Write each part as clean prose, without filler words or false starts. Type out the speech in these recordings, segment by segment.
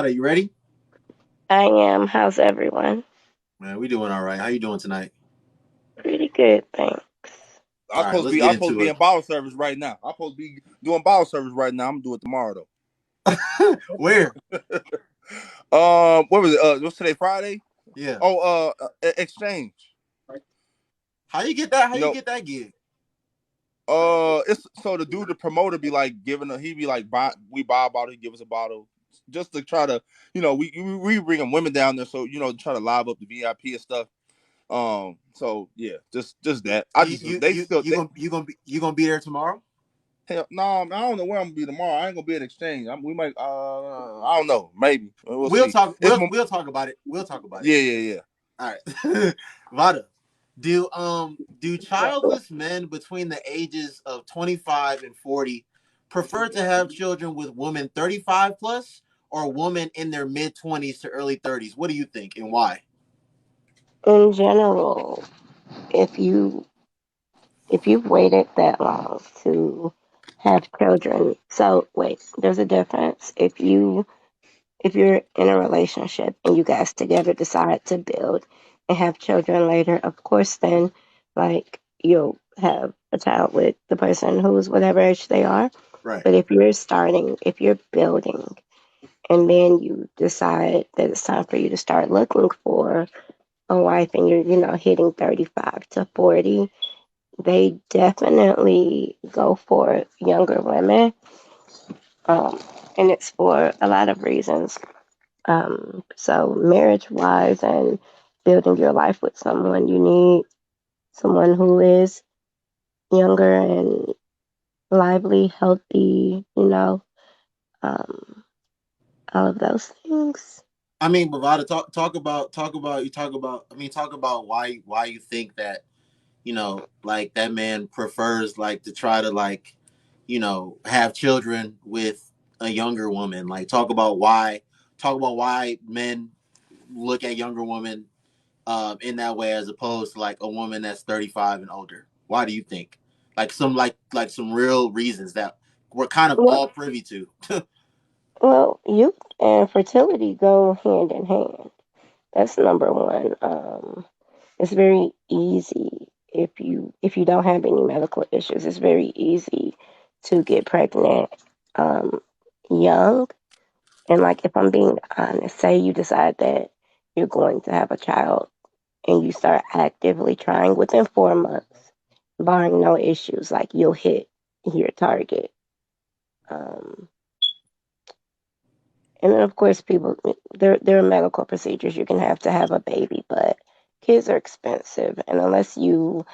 Are you ready? I am. How's everyone? Man, we doing all right. How you doing tonight? Pretty good, thanks. All right, let's I'm get supposed to into be it. in bottle service right now. I'm supposed to be doing bottle service right now. I'm gonna do it tomorrow Where? though. What was it? What's today? Friday? Yeah. Exchange. How you get that? How You you know, get that gig? it's so the dude, the promoter, be like he be like we buy a bottle, he give us a bottle, just to try to, we bringing women down there, so try to live up the VIP and stuff. So yeah, just that. I You just you they you still you gonna you gonna be you gonna be there tomorrow? hell no, I don't know where I'm gonna be tomorrow. I ain't gonna be at exchange. We might I don't know, maybe we'll We'll see. talk. It's We'll talk about it. We'll talk about it. yeah, yeah, All right. Vada, do childless men between the ages of 25 and 40 prefer to have children with women 35 plus or women in their mid 20s to early 30s? What do you think and why? In general, if you if you've waited that long to have children, so wait, there's a difference. If you're in a relationship and you guys together decide to build and have children later, of course then like you'll have a child with the person who's whatever age they are. Right. But if you're building and then you decide that it's time for you to start looking for a wife and you're hitting 35 to 40, they definitely go for younger women. Um, and it's for a lot of reasons. So, marriage wise and building your life with someone, you need someone who is younger and lively, healthy, um, all of those things. I mean, Bavada, talk about. I mean, talk about why you think that like that man prefers like to try to like have children with a younger woman. Like talk about why men look at younger women in that way as opposed to like a woman that's 35 and older. Why do you think? Like some real reasons that we're kind of Well, all privy to. well, youth and fertility go hand in hand. That's number one. It's very easy if you don't have any medical issues. It's very easy to get pregnant um, young. And like if I'm being honest, say you decide that you're going to have a child and you start actively trying within 4 months, barring no issues, like you'll hit your target. Um, and then of course people there are medical procedures you can have to have a baby, but kids are expensive, and unless you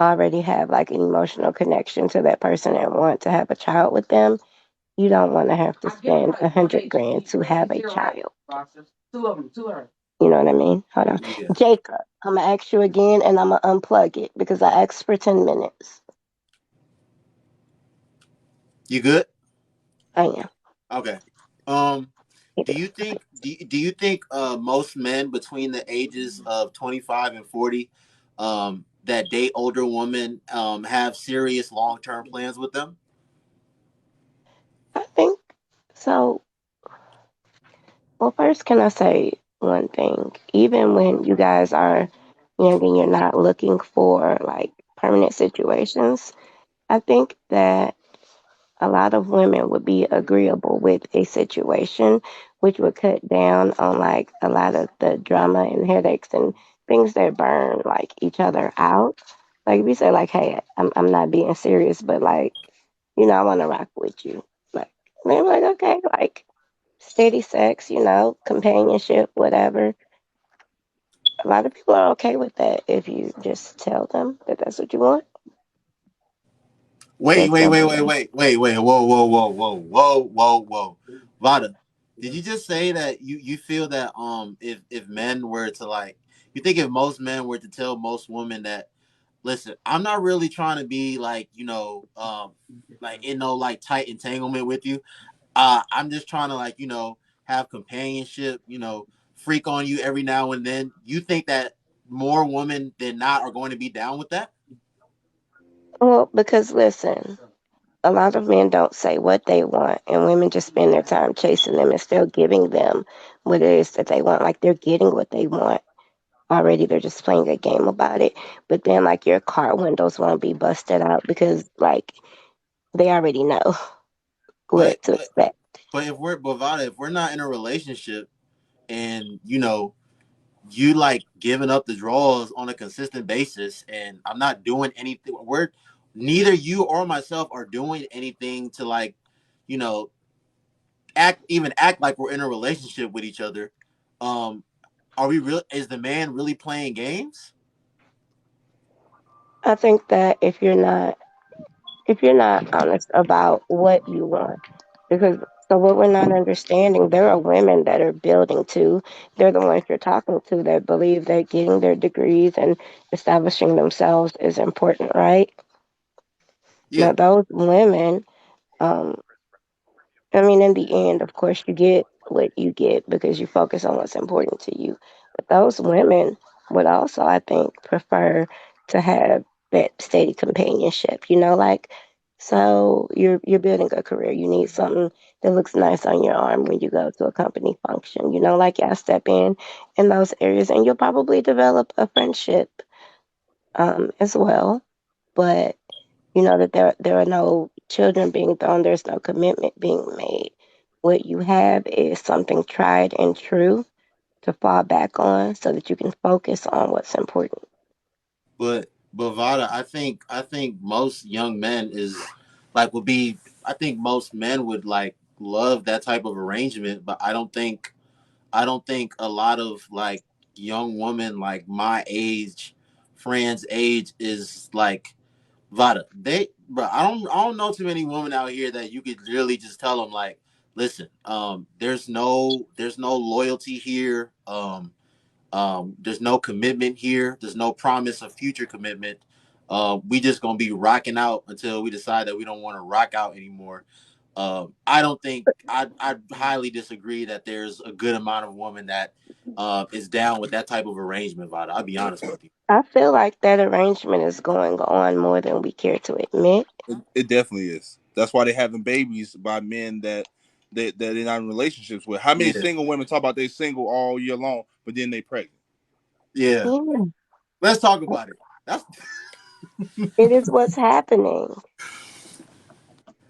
already have like an emotional connection to that person and want to have a child with them, you don't want to have to spend 100 grand to have a child. You know what I mean? Hold on. Yeah. Jacob, I'm gonna ask you again and I'm gonna unplug it because I asked for 10 minutes. You good? I am. Okay. Um, do you think most men between the ages of 25 and 40 that date older women have serious long-term plans with them? I think so. Well, first, can I say one thing? Even when you guys are young and you're not looking for like permanent situations, I think that a lot of women would be agreeable with a situation which would cut down on like a lot of the drama and headaches and things that burn like each other out. Like if you say like, hey, I'm not being serious, but like, I want to rock with you. Like they're like, okay, like steady sex, companionship, whatever. A lot of people are okay with that if you just tell them that that's what you want. Wait, That's wait, wait, number wait, one. wait, wait, wait. Whoa, whoa, whoa, whoa, whoa, whoa, whoa. Vada, did you just say that you feel that if men were to like you think if most men were to tell most women that listen, I'm not really trying to be like, like in no like tight entanglement with you. I'm just trying to like, have companionship, freak on you every now and then. You think that more women than not are going to be down with that? Well, because listen. a lot of men don't say what they want, and women just spend their time chasing them instead of giving them what it is that they want. Like they're getting what they want already. They're just playing a game about it. But then, like, your car windows won't be busted out because, like, they already know but what to but expect. but if we're Bovada, if we're not in a relationship and you like giving up the draws on a consistent basis, and I'm not doing anything. We're neither you or myself are doing anything to like, you know, act like we're in a relationship with each other. Um, are we real? Is the man really playing games? I think that if you're not honest about what you want, because so what we're not understanding, there are women that are building too. They're the ones you're talking to that believe that getting their degrees and establishing themselves is important, right? Yeah, Now those women, um, I mean, in the end, of course, you get what you get because you focus on what's important to you. But those women would also, I think, prefer to have that steady companionship. Like, so you're building a career. You need something that looks nice on your arm when you go to a company function. Like I step in those areas, and you'll probably develop a friendship as well. But that there are no children being thrown, there's no commitment being made. What you have is something tried and true to fall back on so that you can focus on what's important. but Vada, I think most young men is like would be. I think most men would like love that type of arrangement, but I don't think a lot of like young women like my age, friends' age is like Vada. Bro, I don't know too many women out here that you could really just tell them like, listen, there's no loyalty here. There's no commitment here. There's no promise of future commitment. We just gonna be rocking out until we decide that we don't want to rock out anymore. I don't think I highly disagree that there's a good amount of women that is down with that type of arrangement, Vada. I'll be honest with you. I feel like that arrangement is going on more than we care to admit. It definitely is. That's why they're having babies by men that they're not in relationships with. How many Yeah, single women talk about they single all year long, but then they pregnant? yeah. Yeah, Let's talk about it. That's it is what's happening.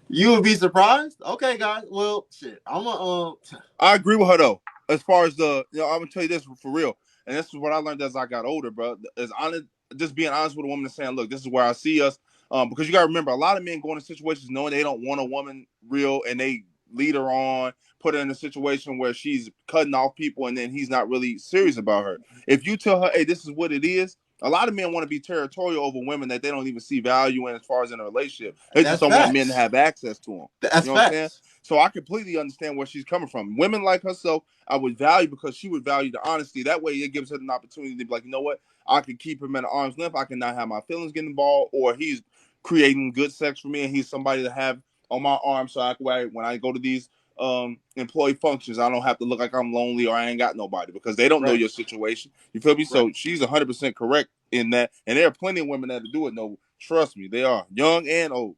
you would be surprised. Okay, guys. Well, shit. I'm a I agree with her though. As far as I'm gonna tell you this for real, and this is what I learned as I got older, bro. Is honest, just being honest with a woman and saying, look, this is where I see us. Because you gotta remember, a lot of men go into situations knowing they don't want a woman real, and they lead her on, put her in a situation where she's cutting off people, and then he's not really serious about her. If you tell her, hey, this is what it is. A lot of men want to be territorial over women that they don't even see value in as far as in a relationship. They just that's don't want men to facts. have access to them. That's You know what I'm saying? facts. So I completely understand where she's coming from. Women like herself, I would value because she would value the honesty. That way, it gives her an opportunity to be like, you know what? I can keep him at arm's length. I can not have my feelings get involved, or he's creating good sex for me, and he's somebody to have on my arm, so I can when I go to these employee functions, I don't have to look like I'm lonely or I ain't got nobody because they don't know Right. your situation. You feel me? Right. So she's 100% correct in that, and there are plenty of women that do it. No, trust me, they are young and old.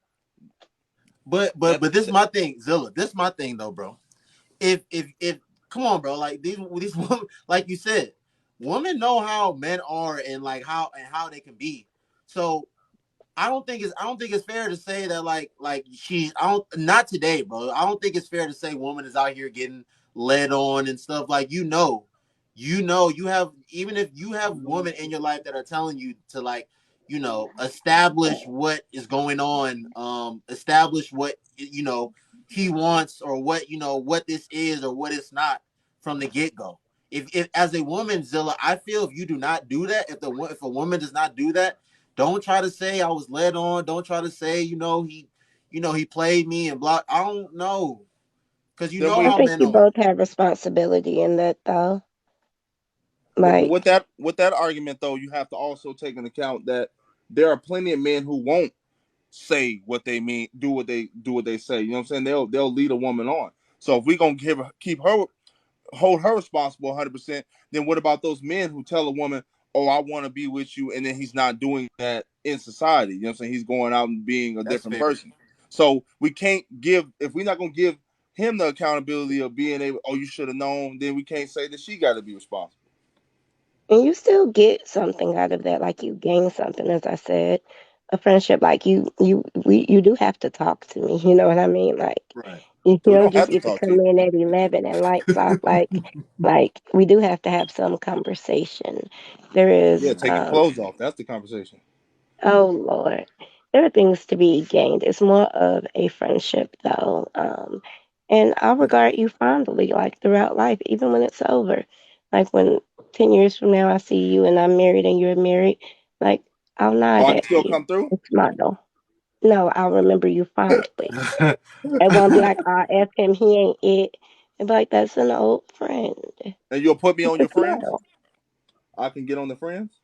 But this is my thing, Zilla. This is my thing though, bro. If come on, bro. Like these women, like you said, women know how men are and like how they can be. So I don't think it's fair to say that like she I don't not today, bro. I don't think it's fair to say woman is out here getting led on and stuff like you have even if you have women in your life that are telling you to like establish what is going on, establish what he wants or what this is or what it's not from the get-go. If as a woman, Zilla, I feel if you do not do that, if a woman does not do that, don't try to say I was led on. Don't try to say, he played me and blah. I don't know. Because you Then know I we how think men you are. both have responsibility in that, though. But Like, with that argument though, you have to also take into account that there are plenty of men who won't say what they mean, do what they say. You know what I'm saying? They'll lead a woman on. So if we gonna keep her hold her responsible 100%, then what about those men who tell a woman, "Oh, I want to be with you," and then he's not doing that in society? You know what I'm saying? He's going out and being a That's different fair. person. So we can't give, if we're not gonna give him the accountability of being able, oh, you should have known, then we can't say that she got to be responsible. And you still get something out of that, like you gain something, as I said, a friendship. Like you do have to talk to me. You know what I mean? Like Right. you We don't don't just have to get to talk to come you. in at 11 and lights off. Like we do have to have some conversation. There Yeah, is, take your clothes off. That's the conversation. oh Lord, there are things to be gained. It's more of a friendship, though. And I'll regard you fondly, like throughout life, even when it's over. Like when 10 years from now I see you and I'm married and you're married, like I'll Oh, nod I can at still you come through, and smile. No, I'll remember you fondly. It won't be like, I F him, he ain't it. And be like, that's an old friend. and you'll put me With on a your friends. smile. I can get on the friends.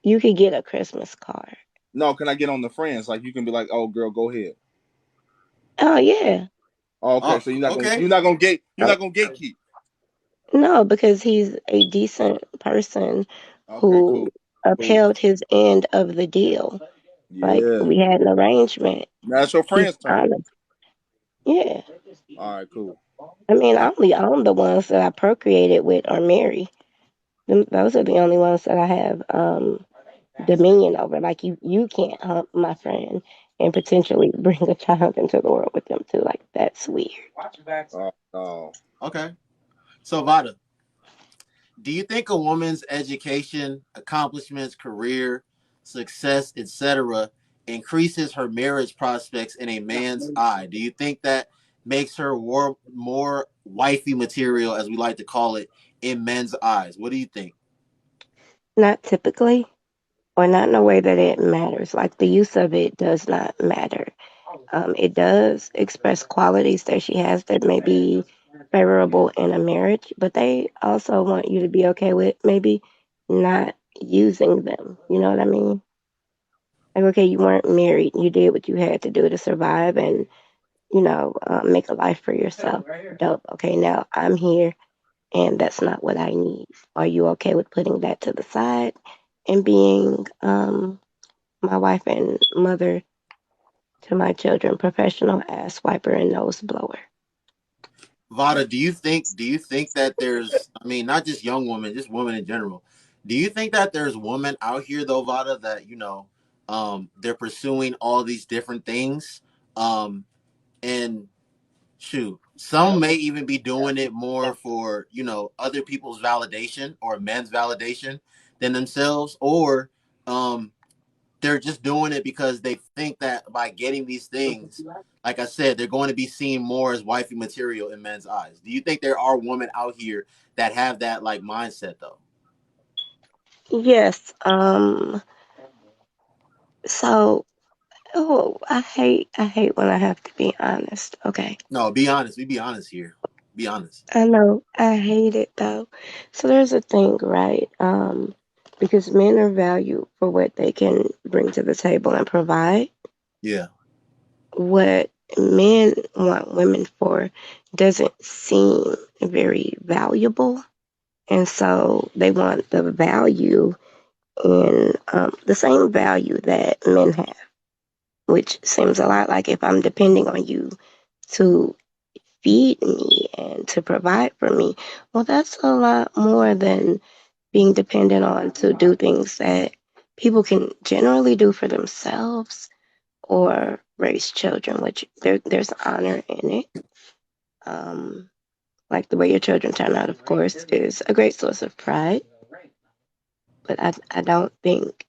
You could get a Christmas card. No, can I get on the friends? Like you can be like, oh, girl, go ahead. Oh yeah. Oh, okay, Oh, so okay. you're not gonna gatekeep. No, because he's a decent person Okay, who cool, cool. upheld his end of the deal. Like Yeah, we had an arrangement. now it's your He's friends' turn. honest. Yeah. All right, cool. I mean, I, I only own the ones that I procreated with or marry. Those are the only ones that I have dominion over. Like you can't hump my friend and potentially bring a child into the world with them too. Like that's weird. Oh, okay. So Vada, do you think a woman's education, accomplishments, career, success, etc., increases her marriage prospects in a man's eye? Do you think that makes her more wifey material, as we like to call it, in men's eyes? What do you think? Not typically, or not in a way that it matters. Like the use of it does not matter. It does express qualities that she has that may be favorable in a marriage, but they also want you to be okay with maybe not using them. You know what I mean? Like, okay, you weren't married, you did what you had to do to survive and, make a life for yourself. Dope. Okay, now I'm here and that's not what I need. Are you okay with putting that to the side and being my wife and mother to my children, professional ass wiper and nose blower? Vada, do you think that there's, I mean, not just young women, just women in general. Do you think that there's women out here though, Vada, that they're pursuing all these different things, and shoot, some may even be doing it more for other people's validation or men's validation than themselves, or um, they're just doing it because they think that by getting these things, like I said, they're going to be seen more as wifey material in men's eyes. Do you think there are women out here that have that like mindset though? Yes. So, oh, I hate when I have to be honest. Okay. No, be honest. We be honest here. Be honest. I know I hate it though. So there's a thing, right? Because men are valued for what they can bring to the table and provide. Yeah. What men want women for doesn't seem very valuable. And so they want the value in the same value that men have, which seems a lot like if I'm depending on you to feed me and to provide for me, well, that's a lot more than being dependent on to do things that people can generally do for themselves or raise children, which there's honor in it. Um, like the way your children turn out, of course, is a great source of pride. But I don't think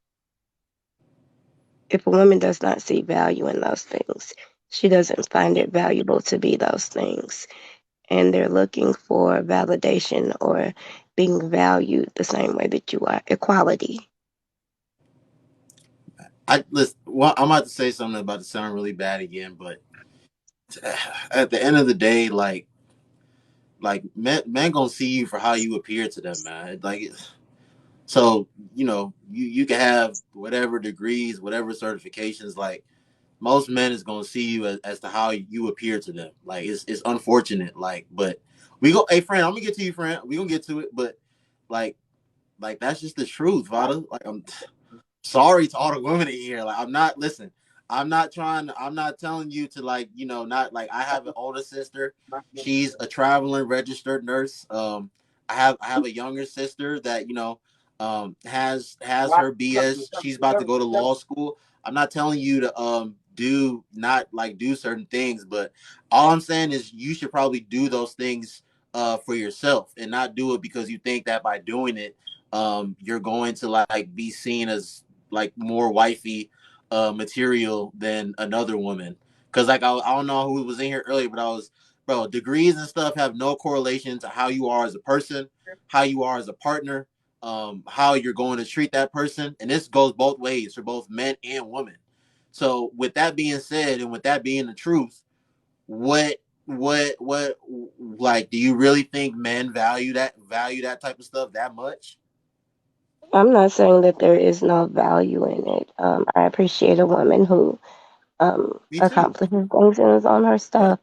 if a woman does not see value in those things, she doesn't find it valuable to be those things. And they're looking for validation or being valued the same way that you are, equality. I listen. Well, I'm about to say something about to sound really bad again, but at the end of the day, like men gonna see you for how you appear to them, man. Like, so you can have whatever degrees, whatever certifications. Like most men is gonna see you as to how you appear to them. Like it's unfortunate. Like, but we go. Hey, friend, I'm gonna get to you, friend. We gonna get to it, but like that's just the truth, Vada. Like I'm sorry to all the women in here. Like I'm not. Listen, I'm not trying. I'm not telling you to like, not like I have an older sister. She's a traveling registered nurse. I have a younger sister that has her BS. She's about to go to law school. I'm not telling you to do not like do certain things, but all I'm saying is you should probably do those things for yourself and not do it because you think that by doing it you're going to like be seen as like more wifey material than another woman. Because like I don't know who was in here earlier, but bro, degrees and stuff have no correlation to how you are as a person, how you are as a partner, how you're going to treat that person, and this goes both ways for both men and women. So with that being said, and with that being the truth, what like do you really think men value that type of stuff that much? I'm not saying that there is no value in it. I appreciate a woman who Me too. accomplishes things and is on her Yeah. stuff.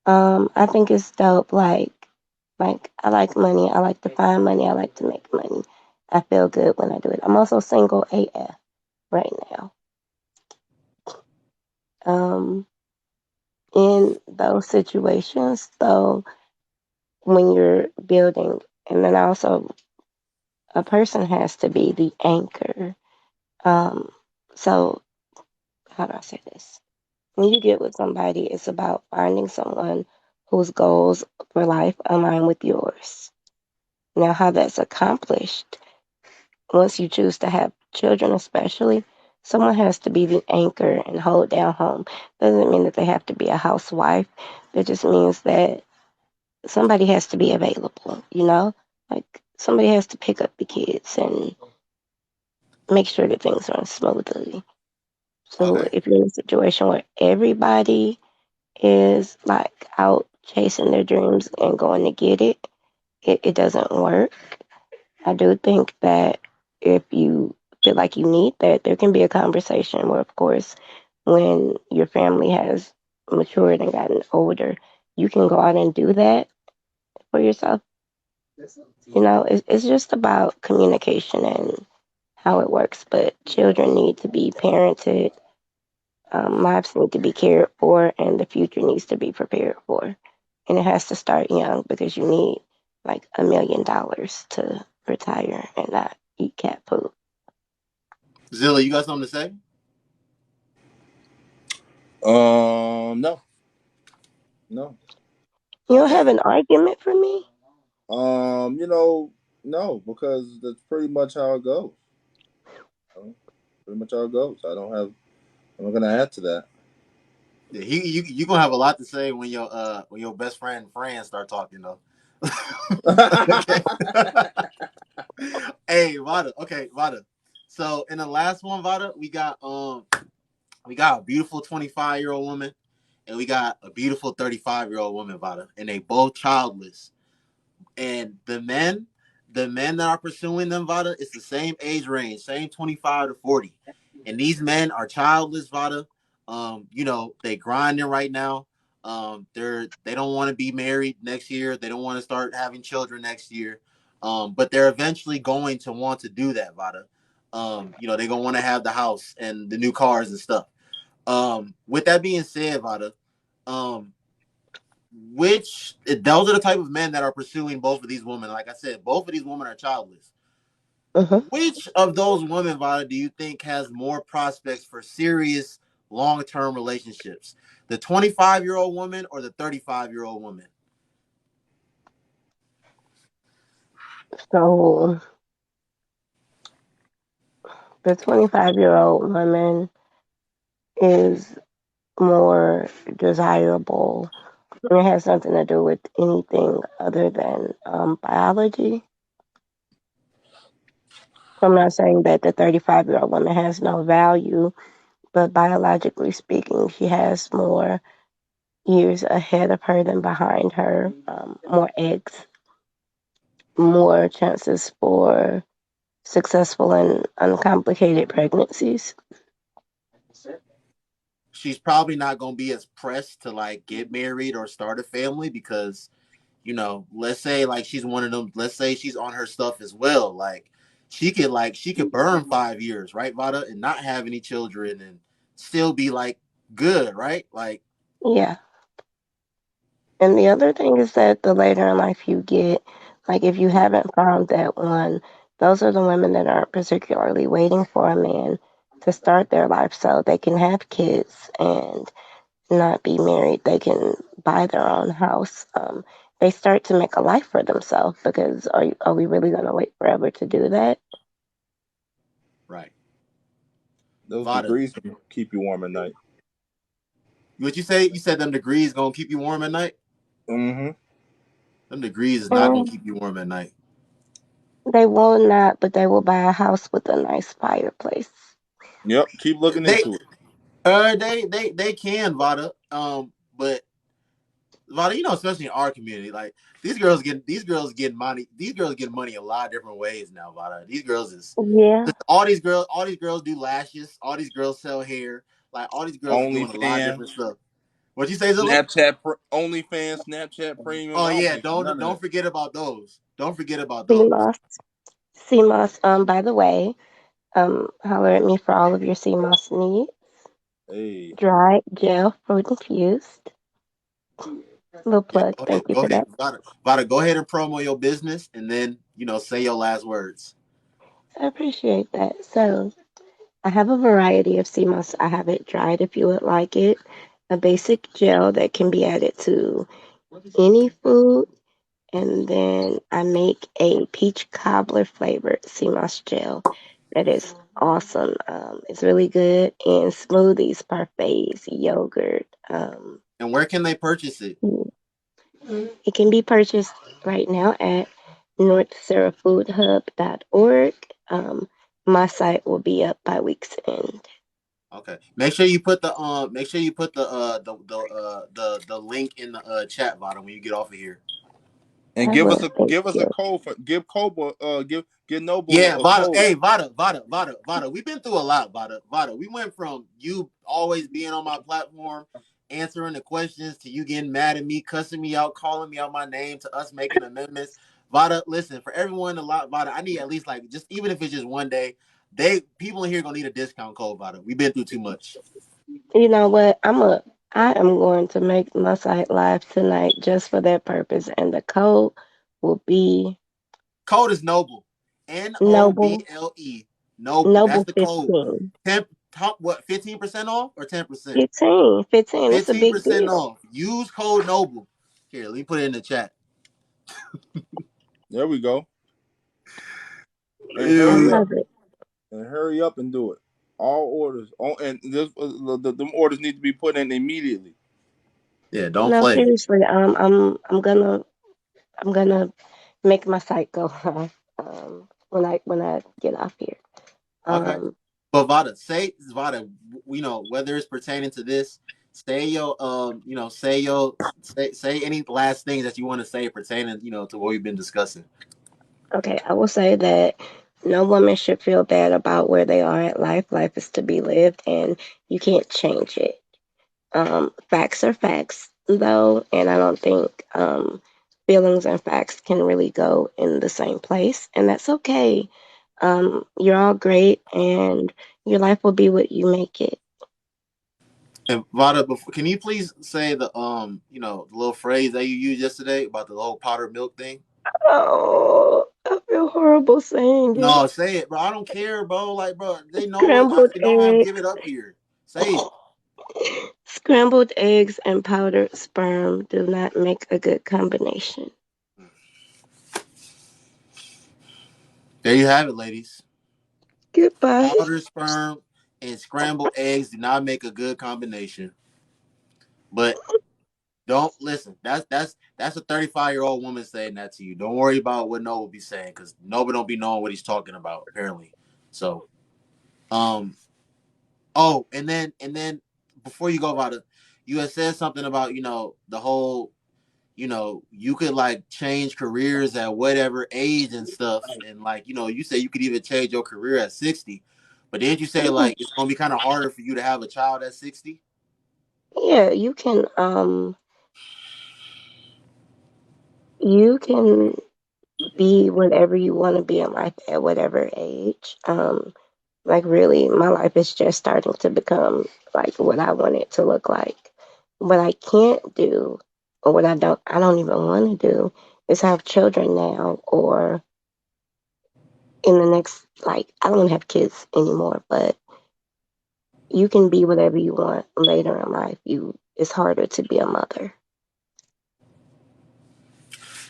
I think it's dope. Like I like money. I like to find money. I like to make money. I feel good when I do it. I'm also single AF right now. Um, in those situations, though, when you're building, and then also a person has to be the anchor. Um, so how do I say this? When you get with somebody, it's about finding someone whose goals for life align with yours. Now, how that's accomplished, once you choose to have children, especially, someone has to be the anchor and hold down home. Doesn't mean that they have to be a housewife. It just means that somebody has to be available, you know? Like, somebody has to pick up the kids and make sure that things run smoothly. So, Okay. if you're in a situation where everybody is like out chasing their dreams and going to get it, it doesn't work. I do think that if you feel like you need that, there can be a conversation where, of course, when your family has matured and gotten older, you can go out and do that for yourself. You know, it's just about communication and how it works. But children need to be parented, lives need to be cared for, and the future needs to be prepared for. And it has to start young because you need like $1 million to retire and not eat cat food. Zilla, you got something to say? No, no. You don't have Okay. an argument for me? You know, no, because that's pretty much how it goes. You know? Pretty much how it goes. I'm not gonna add to that. Yeah, you gonna have a lot to say when your best friend friends start talking though. Okay. Hey, Vada. Okay, Vada. So in the last one, Vada, we got a beautiful 25-year-old woman, and we got a beautiful 35-year-old woman, Vada, and they both childless. And the men that are pursuing them, Vada, it's the same age range, same 25 to 40. And these men are childless, Vada. They grinding right now. They don't want to be married next year. They don't want to start having children next year. But they're eventually going to want to do that, Vada. They're gonna want to have the house and the new cars and stuff. With that being said, Vada, um, which those are the type of men that are pursuing both of these women. Like I said, both of these women are childless. Hmm. Which of those women, Vada, do you think has more prospects for serious long-term relationships? The 25-year-old woman or the 35-year-old woman? So the 25-year-old woman is more desirable. And it has nothing to do with anything other than biology. I'm not saying that the 35-year-old woman has no value, but biologically speaking, she has more years ahead of her than behind her, more eggs, more chances for successful and uncomplicated pregnancies. She's probably not going to be as pressed to like get married or start a family because let's say like she's one of them. Let's say she's on her stuff as well. Like she could burn 5 years, right, Vada, and not have any children and still be like good, right? Like, Yeah. And the other thing is that the later in life you get, like if you haven't found that one, those are the women that aren't particularly waiting for a man to start their life so they can have kids and not be married. They can buy their own house. They start to make a life for themselves because are we really going to wait forever to do that? right. Those Vada, degrees can keep you warm at night. what you say? You said them degrees gonna keep you warm at night? Mm-hmm. Them degrees is not gonna Mm, keep you warm at night. they will not, but they will buy a house with a nice fireplace. Yep. Keep looking They into it. they can, Vada. But Vada, especially in our community, like these girls get money a lot of different ways now, Vada. These girls is Yeah. all these girls do lashes, all these girls sell hair, like all these girls are doing a lot of OnlyFans, different stuff. What you say, Zilla? OnlyFans, Snapchat Premium. Oh I don't yeah, pay for none of don't that. forget about those. Don't forget about those. CMOS. CMOS, by the way, holler at me for all of your CMOS needs. Hey, Dry gel fruit infused. Little Yeah, plug. Thank you go for ahead, that. Vada, go ahead and promo your business, and then say your last words. I appreciate that. So I have a variety of CMOS. I have it dried if you would like it. A basic gel that can be added to any food. And then I make a peach cobbler flavored CMOS gel that is awesome. It's really good in smoothies, parfaits, yogurt. And where can they purchase it? It can be purchased right now at northsarafoodhub.org. My site will be up by week's end. Okay. Make sure you put the link in the chat bottom when you get off of here. and I will. Thank give us a you. code for give Cobra give Yeah, Noble a Vada. code. Hey, Vada. We've been through a lot, Vada. Vada. We went from you always being on my platform, answering the questions, to you getting mad at me, cussing me out, calling me out my name, to us making amendments. Vada, listen, for everyone a lot, Vada, I need at least like just even if it's just one day, people in here gonna need a discount code, Vada. We've been through too much. You know what? I am going to make my site live tonight just for that purpose, and the code will be Code is Noble. Noble Noble. Noble. That's Noble the code. 15. Top what? 15% off or 10%? 15. 15. It's a big 15% deal. off. Use code Noble. Here, let me put it in the chat. There we go. And I hurry up love it. and do it. All orders. And them orders need to be put in immediately. Yeah, don't No, play. seriously. I'm gonna make my site go live when I get off here. Okay. Um, But Vada, whether it's pertaining to this, say your say any last things that you want to say pertaining, to what we've been discussing. okay, I will say that no woman should feel bad about where they are at life. Life is to be lived, and you can't change it. Facts are facts, though, and I don't think feelings and facts can really go in the same place, and that's okay. You're all great, and your life will be what you make it. And Vada, can you please say the little phrase that you used yesterday about the whole powdered milk thing? Oh, I feel horrible saying it. No, say it, bro. I don't care, bro. Like, bro, they know it. Scrambled They know how I'm eggs. giving it up here. Say it. Scrambled eggs and powdered sperm do not make a good combination. There you have it, ladies. Goodbye. Powdered sperm and scrambled eggs do not make a good combination. But don't listen. That's a 35-year-old woman saying that to you. Don't worry about what Noah will be saying, because Noah don't be knowing what he's talking about, apparently. So, um, oh, and then before you go about it, you had said something about the whole you could like change careers at whatever age and stuff, and like you say you could even change your career at 60, but didn't you say Yeah, like it's gonna be kind of harder for you to have a child at 60? yeah, you can be whatever you want to be in life at whatever age. Like really, my life is just starting to become like what I want it to look like. What I can't do, or what I don't even want to do, is have children now, or in the next, like, I don't have kids anymore, but you can be whatever you want later in life. It's harder to be a mother.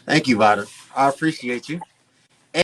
Thank you, Vada. I appreciate you.